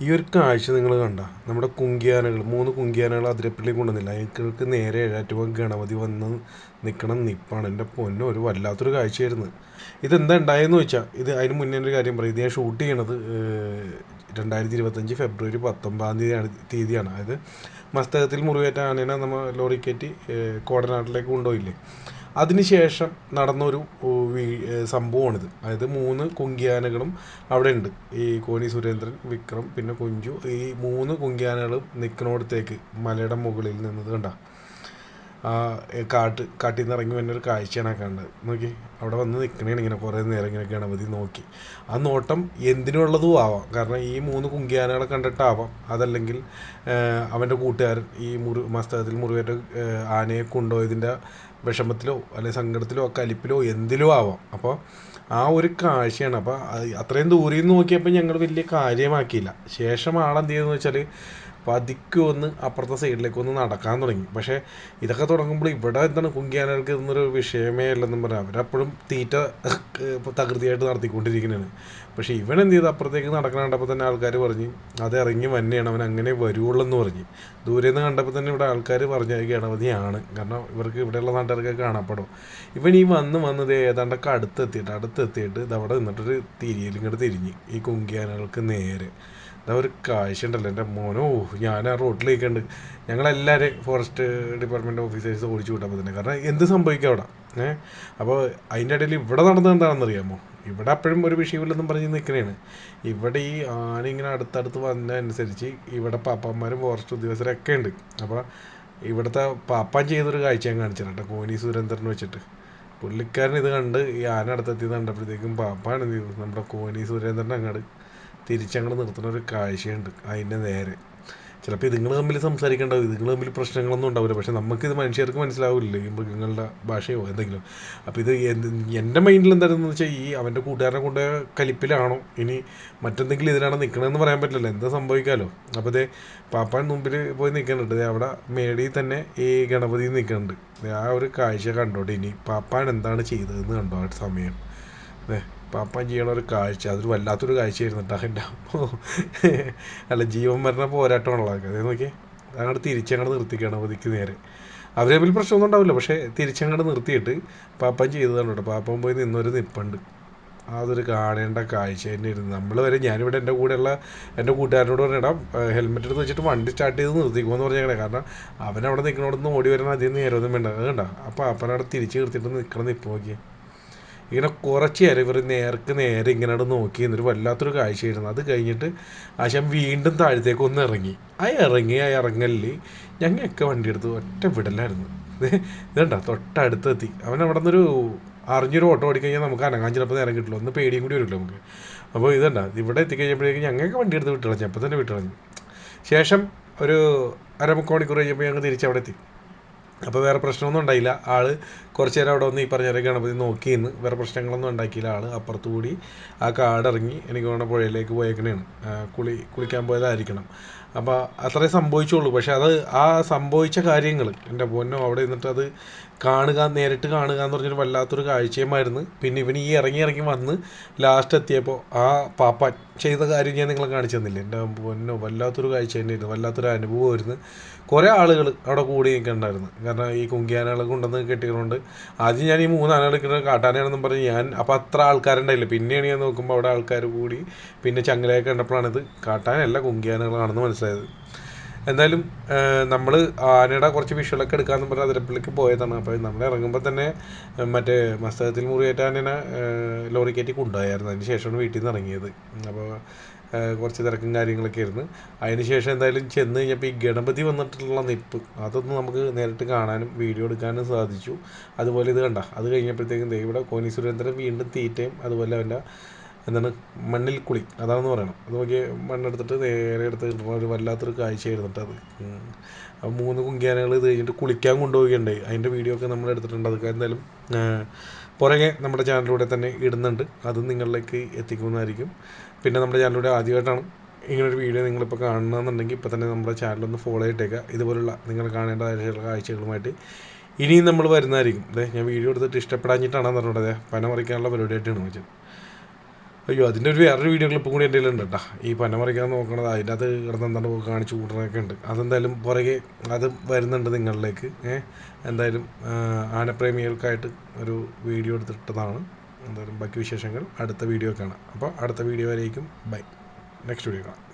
ഈ ഒരു കാഴ്ച നിങ്ങൾ കണ്ട നമ്മുടെ കുങ്കിയാനകൾ 3 കുങ്കിയാനകൾ അതിരപ്പള്ളി കൊണ്ടുവന്നില്ല അതിങ്ങൾക്ക് നേരെ ഏഴാറ്റുപുഴ ഗണപതി വന്ന് നിൽക്കണം നിപ്പാണ്. എൻ്റെ പൊന്നോ, ഒരു വല്ലാത്തൊരു കാഴ്ചയായിരുന്നു. ഇതെന്താ ഉണ്ടായെന്ന് ചോദിച്ചാൽ അതിന് മുന്നേ ഒരു കാര്യം പറയും. ഇത് ഞാൻ ഷൂട്ട് ചെയ്യണത് 2025 ഫെബ്രുവരി 19 തീയതിയാണ്. അതായത് മസ്തകത്തിൽ മുറിവേറ്റ ആനേനെ നമ്മൾ ലോറി കയറ്റി കോടനാട്ടിലേക്ക് കൊണ്ടുപോയില്ലേ, അതിനുശേഷം നടന്നൊരു സംഭവമാണിത്. അതായത് 3 കുങ്കിയാനകളും അവിടെ ഉണ്ട്. ഈ കോനി സുരേന്ദ്രൻ, വിക്രം, പിന്നെ കുഞ്ചു, ഈ 3 കുങ്കിയാനകളും നിൽക്കുന്നിടത്തേക്ക് മലയുടെ മുകളിൽ നിന്നത് കണ്ട കാട്ടിൽ നിന്ന് ഇറങ്ങി വന്നൊരു കാഴ്ചയാണ് കണ്ടത്. നോക്കി അവിടെ വന്ന് നിൽക്കണേണ് ഇങ്ങനെ കുറേ നേരം ഇങ്ങനെ ഗണപതി നോക്കി. ആ നോട്ടം എന്തിനുള്ളതും ആവാം. കാരണം ഈ 3 കുങ്കിയാനകളെ കണ്ടിട്ടാവാം, അതല്ലെങ്കിൽ അവൻ്റെ കൂട്ടുകാരൻ ഈ മസ്തകത്തിൽ മുറിവേറ്റ ആനയെ കൊണ്ടുപോയതിൻ്റെ വിഷമത്തിലോ അല്ലെങ്കിൽ സങ്കടത്തിലോ കലിപ്പിലോ എന്തിലോ ആവാം. അപ്പോൾ ആ ഒരു കാഴ്ചയാണ്. അപ്പോൾ അത്രയും ദൂരെ നിന്ന് നോക്കിയപ്പോൾ ഞങ്ങൾ വലിയ കാര്യമാക്കിയില്ല. ശേഷം ആളെന്ത് ചെയ്തെന്ന് വെച്ചാൽ പതുക്കെ ഒന്ന് അപ്പുറത്തെ സൈഡിലേക്ക് ഒന്ന് നടക്കാൻ തുടങ്ങി. പക്ഷേ ഇതൊക്കെ തുടങ്ങുമ്പോൾ ഇവിടെ എന്താണ് കുങ്കിയാനകൾക്ക് ഇതൊന്നൊരു വിഷയമേ അല്ലെന്നും പറഞ്ഞാൽ അവരപ്പോഴും തീറ്റ തകൃതിയായിട്ട് നടത്തിക്കൊണ്ടിരിക്കുന്നതാണ്. പക്ഷേ ഇവൻ എന്ത് ചെയ്ത് അപ്പുറത്തേക്ക് നടക്കണം കണ്ടപ്പോൾ തന്നെ ആൾക്കാർ പറഞ്ഞ് അത് ഇറങ്ങി വന്നെയാണ്, അവൻ അങ്ങനെ വരുവുള്ളൂ എന്ന് പറഞ്ഞ്. ദൂരെ നിന്ന് കണ്ടപ്പോൾ തന്നെ ഇവിടെ ആൾക്കാർ പറഞ്ഞ ഗണപതിയാണ്. കാരണം ഇവർക്ക് ഇവിടെയുള്ള നാട്ടുകാർക്ക് കാണപ്പെടും. ഇവൻ ഈ വന്നത് ഏതാണ്ടൊക്കെ അടുത്തെത്തിയിട്ട് ഇതവിടെ നിന്നിട്ടൊരു ഇങ്ങോട്ട് തിരിഞ്ഞ് ഈ കുങ്കിയാനകൾക്ക് നേരെ ഒരു കാഴ്ച ഉണ്ടല്ലോ എൻ്റെ മോനോ. ഞാൻ ആ റോട്ടിലേക്കുണ്ട്, ഞങ്ങളെല്ലാവരും ഫോറസ്റ്റ് ഡിപ്പാർട്ട്മെൻറ്റ് ഓഫീസേഴ്സ് ഓടിച്ചു വിട്ടപ്പോൾ തന്നെ. കാരണം എന്ത് സംഭവിക്കും അവിടെ. അപ്പോൾ അതിൻ്റെ ഇടയിൽ ഇവിടെ നടന്നത് എന്താണെന്നറിയാമോ? ഇവിടെ അപ്പോഴും ഒരു വിഷയമില്ലെന്നും പറഞ്ഞ് നിൽക്കണേണ്. ഇവിടെ ഈ ആന ഇങ്ങനെ അടുത്തടുത്ത് വന്നതനുസരിച്ച് ഇവിടെ പാപ്പാന്മാരും ഫോറസ്റ്റ് ഉദ്യോഗസ്ഥരൊക്കെ ഉണ്ട്. അപ്പോൾ ഇവിടുത്തെ പാപ്പാൻ ചെയ്തൊരു കാഴ്ച ഞാൻ കാണിച്ചിട്ടുണ്ട് കോനി സുരേന്ദ്രൻ വെച്ചിട്ട്. പുള്ളിക്കാരൻ ഇത് കണ്ട് ഈ ആന അടുത്തെത്തിയത് കണ്ടപ്പോഴത്തേക്കും പാപ്പാണ് എന്ത് ചെയ്തത്, നമ്മുടെ കോനി സുരേന്ദ്രൻ അങ്ങോട്ട് തിരിച്ചങ്ങോട്ട് നിർത്തുന്ന ഒരു കാഴ്ചയുണ്ട് അതിൻ്റെ നേരെ. ചിലപ്പോൾ ഇതുങ്ങൾ തമ്മിൽ സംസാരിക്കേണ്ടാവും, ഇതുങ്ങൾ തമ്മിൽ പ്രശ്നങ്ങളൊന്നും ഉണ്ടാവില്ല. പക്ഷെ നമുക്കിത് മനുഷ്യർക്ക് മനസ്സിലാവില്ല, ഈ മൃഗങ്ങളുടെ ഭാഷയോ എന്തെങ്കിലും. അപ്പോൾ ഇത് എൻ്റെ മൈൻഡിൽ എന്തായിരുന്നു വെച്ചാൽ ഈ അവൻ്റെ കൂട്ടുകാരനെ കൊണ്ട് കലിപ്പിലാണോ ഇനി മറ്റെന്തെങ്കിലും ഇതിലാണോ നിൽക്കണമെന്ന് പറയാൻ പറ്റില്ലല്ലോ, എന്താ സംഭവിക്കാമല്ലോ. അപ്പോൾ ഇതേ പാപ്പാൻ മുമ്പിൽ പോയി നിൽക്കുന്നുണ്ട്, അവിടെ മേടിയിൽ തന്നെ ഈ ഗണപതി നിൽക്കുന്നുണ്ട്. ആ ഒരു കാഴ്ച കണ്ടോട്ടെ ഇനി പാപ്പാൻ എന്താണ് ചെയ്തതെന്ന് കണ്ടോ ആ സമയം. പാപ്പാൻ ചെയ്യണ ഒരു കാഴ്ച അതൊരു വല്ലാത്തൊരു കാഴ്ചയായിരുന്നു കേട്ടോ. എൻ്റെ അല്ല, ജീവൻ മരണ പോരാട്ടമാണല്ലോ അതൊക്കെ. അതേ നോക്കിയേ, അങ്ങോട്ട് തിരിച്ചങ്ങോട്ട് നിർത്തിക്കുകയാണ് ഗണപതിക്ക് നേരെ. അവർ തമ്മിൽ പ്രശ്നമൊന്നും ഉണ്ടാവില്ല, പക്ഷേ തിരിച്ചങ്ങോട്ട് നിർത്തിയിട്ട് പാപ്പാൻ ചെയ്തതാണ് കേട്ടോ. പാപ്പാൻ പോയി നിന്നൊരു നിപ്പുണ്ട്. അതൊരു കാണേണ്ട കാഴ്ച തന്നെയായിരുന്നു. നമ്മൾ വരെ ഞാനിവിടെ എൻ്റെ കൂടെയുള്ള എൻ്റെ കൂട്ടുകാരനോട് പറഞ്ഞിടാം ഹെൽമെറ്റ് എടുത്ത് വെച്ചിട്ട് വണ്ടി സ്റ്റാർട്ട് ചെയ്ത് നിർത്തിക്കുമെന്ന് പറഞ്ഞേക്കണേ. കാരണം അവനവിടെ നിൽക്കണോടൊന്നും ഓടി വരണം അധികം നേരമൊന്നും വേണ്ട. അത് കണ്ട അപ്പോൾ അപ്പനവിടെ തിരിച്ച് നിർത്തിയിട്ട് നിൽക്കണം നിപ്പ് നോക്കിയേ. ഇങ്ങനെ കുറച്ച് നേരം ഇവർ നേരെ ഇങ്ങനെ നോക്കി എന്നൊരു വല്ലാത്തൊരു കാഴ്ചയായിരുന്നു. അത് കഴിഞ്ഞിട്ട് ആശാൻ വീണ്ടും താഴത്തേക്ക് ഒന്ന് ഇറങ്ങി. ആ ഇറങ്ങലിൽ ഞങ്ങളൊക്കെ വണ്ടി എടുത്ത് ഒറ്റ വിടലായിരുന്നു. ഇതണ്ട തൊട്ടടുത്തെത്തി. അവൻ അവിടെ നിന്നൊരു അറിഞ്ഞൊരു ഓട്ടോ ഓടിക്കഴിഞ്ഞാൽ നമുക്ക് അനങ്ങാൻ ചിലപ്പോൾ നേരം കിട്ടില്ല, ഒന്ന് പേടിയും കൂടി വരില്ല നമുക്ക്. അപ്പോൾ ഇതണ്ട ഇവിടെ എത്തിക്കഴിഞ്ഞപ്പോഴേക്കും ഞങ്ങൾക്ക് വണ്ടി എടുത്ത് വിട്ടുകളഞ്ഞു, അപ്പോൾ തന്നെ വിട്ടുകളഞ്ഞു. ശേഷം ഒരു 1/4 മണിക്കൂർ കഴിഞ്ഞപ്പോൾ ഞങ്ങൾ തിരിച്ചവിടെ എത്തി. അപ്പോൾ വേറെ പ്രശ്നമൊന്നും ഉണ്ടായില്ല. ആൾ കുറച്ച് നേരം അവിടെ വന്ന് ഈ പറഞ്ഞ ഗണപതി നോക്കി നിന്ന് വേറെ പ്രശ്നങ്ങളൊന്നും ഉണ്ടാക്കിയില്ല. ആൾ അപ്പുറത്തു കൂടി ആ കാടിറങ്ങി എനിക്ക് തോന്നുന്ന പുഴയിലേക്ക് പോയേക്കണേണ്, കുളിക്കാൻ പോയതായിരിക്കണം. അപ്പോൾ അത്രേ സംഭവിച്ചുള്ളൂ. പക്ഷെ അത് ആ സംഭവിച്ച കാര്യങ്ങൾ എൻ്റെ പൊന്നോ അവിടെ നിന്നിട്ട് അത് നേരിട്ട് കാണുക എന്ന് പറഞ്ഞൊരു വല്ലാത്തൊരു കാഴ്ചയുമായിരുന്നു. പിന്നെ ഇവൻ ഈ ഇറങ്ങി വന്ന് ലാസ്റ്റ് എത്തിയപ്പോൾ ആ പാപ്പാൻ ചെയ്ത കാര്യം ഞാൻ നിങ്ങളെ കാണിച്ചു തന്നില്ലേ. എൻ്റെ പൊന്നോ വല്ലാത്തൊരു കാഴ്ച തന്നെയായിരുന്നു, വല്ലാത്തൊരു അനുഭവമായിരുന്നു. കുറേ ആളുകൾ അവിടെ കൂടി നിൽക്കണ്ടായിരുന്നു. കാരണം ഈ കുങ്കിയാനകളെ കൊണ്ടുവന്ന് കെട്ടിയതുകൊണ്ട് ആദ്യം ഞാൻ ഈ 3 ആനകൾ കിട്ടുന്ന കാട്ടാനയാണെന്നും പറഞ്ഞ് അപ്പോൾ അത്ര ആൾക്കാരുണ്ടായില്ല. പിന്നെയാണ് ഞാൻ നോക്കുമ്പോൾ അവിടെ ആൾക്കാർ കൂടി. പിന്നെ ചങ്ങലയൊക്കെ കണ്ടപ്പോഴാണിത് കാട്ടാനല്ല കുങ്കിയാനകളാണെന്ന് മനസ്സിലായത്. എന്തായാലും നമ്മൾ ആനയുടെ കുറച്ച് വിഷ്വലൊക്കെ എടുക്കാമെന്ന് പറഞ്ഞാൽ അതിരപ്പള്ളിക്ക് പോയതാണ്. അപ്പോൾ നമ്മൾ ഇറങ്ങുമ്പോൾ തന്നെ മറ്റേ മസ്തകത്തിൽ മുറിവേറ്റ ആനേനെ ലോറി കയറ്റി കൊണ്ടുപോയായിരുന്നു. അതിന് ശേഷമാണ് വീട്ടിൽ നിന്ന് ഇറങ്ങിയത്. അപ്പോൾ കുറച്ച് തിരക്കും കാര്യങ്ങളൊക്കെ ആയിരുന്നു. അതിന് ശേഷം എന്തായാലും ചെന്ന് കഴിഞ്ഞപ്പോൾ ഈ ഗണപതി വന്നിട്ടുള്ള നിപ്പ് അതൊന്നും നമുക്ക് നേരിട്ട് കാണാനും വീഡിയോ എടുക്കാനും സാധിച്ചു. അതുപോലെ ഇത് കണ്ട അത് കഴിഞ്ഞപ്പോഴത്തേക്കും ഇവിടെ കോനി സുരേന്ദ്രൻ വീണ്ടും തീറ്റയും അതുപോലെ അവൻ്റെ എന്താണ് മണ്ണിൽ കുളി അതാണെന്ന് പറയണം. അത് നോക്കിയ മണ്ണെടുത്തിട്ട് നേരെ എടുത്ത് ഒരു വല്ലാത്തൊരു കാഴ്ചയായിരുന്നു കേട്ടോ അത്. അപ്പോൾ 3 കുങ്കിയാനകൾ ഇത് കഴിഞ്ഞിട്ട് കുളിക്കാൻ കൊണ്ടുപോവുകയുണ്ടായി. അതിൻ്റെ വീഡിയോ ഒക്കെ നമ്മൾ എടുത്തിട്ടുണ്ട്. അതൊക്കെ എന്തായാലും പുറകെ നമ്മുടെ ചാനലിലൂടെ തന്നെ ഇടുന്നുണ്ട്, അതും നിങ്ങളിലേക്ക് എത്തിക്കുന്നതായിരിക്കും. പിന്നെ നമ്മുടെ ചാനലിലൂടെ ആദ്യമായിട്ടാണ് ഇങ്ങനൊരു വീഡിയോ നിങ്ങളിപ്പോൾ കാണണമെന്നുണ്ടെങ്കിൽ ഇപ്പോൾ തന്നെ നമ്മുടെ ചാനലൊന്ന് ഫോളോ ചെയ്തേക്കുക. ഇതുപോലുള്ള നിങ്ങൾ കാണേണ്ടതായിട്ടുള്ള കാഴ്ചകളുമായിട്ട് ഇനിയും നമ്മൾ വരുന്നതായിരിക്കും. ഞാൻ വീഡിയോ എടുത്തിട്ട് ഇഷ്ടപ്പെടാഞ്ഞിട്ടാണെന്ന് പറഞ്ഞത് പന മറിക്കാനുള്ള പരിപാടിയായിട്ടാണ് വെച്ചത്. അയ്യോ അതിൻ്റെ ഒരു വേറൊരു വീഡിയോ ക്ലിപ്പും കൂടി എൻ്റെ കയ്യിലുണ്ട് കേട്ടോ. ഈ പന പറിക്കാൻ നോക്കണത് അതിൻ്റെ അത് കിടന്ന് എന്താണ് കാണിച്ച് കൂട്ടണൊക്കെ ഉണ്ട്. അതെന്തായാലും പുറകെ അത് വരുന്നുണ്ട് നിങ്ങളിലേക്ക്. എന്തായാലും ആനപ്രേമികൾക്കായിട്ട് ഒരു വീഡിയോ എടുത്തിട്ടതാണ്. എന്തായാലും ബാക്കി വിശേഷങ്ങൾ അടുത്ത വീഡിയോ കാണാം. അപ്പോൾ അടുത്ത വീഡിയോ വരേക്കും ബൈ. നെക്സ്റ്റ് വീഡിയോ കാണാം.